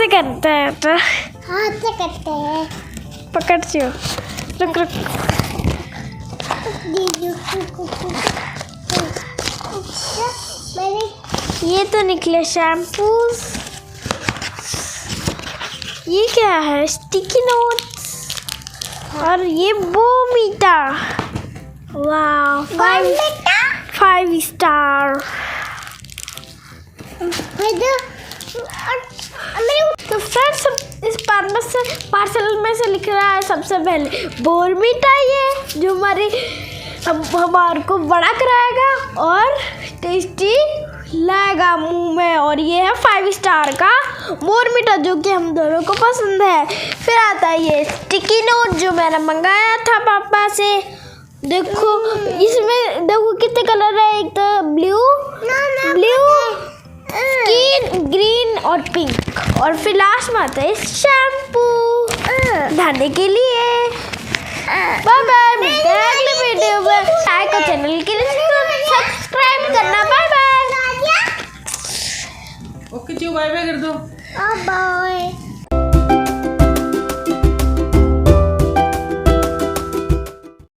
से करते हैं तो हाथ से करते हैं। पकड़ जो रुक रुक ये तो निकले शैम्पू। ये क्या है? स्टिकी नोट्स और ये बोमीटा। वाह 5 स्टार। तो फ्रेंड्स इस पार्सल में से लिख रहा है सबसे पहले बोर्मिटा, ये जो हमारे को बड़ा कराएगा और टेस्टी लगेगा मुंह में। और ये है 5 स्टार का बोर्मिटा जो कि हम दोनों को पसंद है। फिर आता है ये स्टिकी नोट जो मैंने मंगाया था पापा से। देखो इसमें देखो कितने कलर है, एक तो ब्लू, ग्रीन और पिंक। और फिर लास्ट में आता है शैम्पू नहाने के लिए। बाय बाय, मिलते हैं अगले वीडियो में। लाइक और चैनल के लिए सब्सक्राइब करना। Bye bye. ओके जी, बाय बाय कर दो। बाय।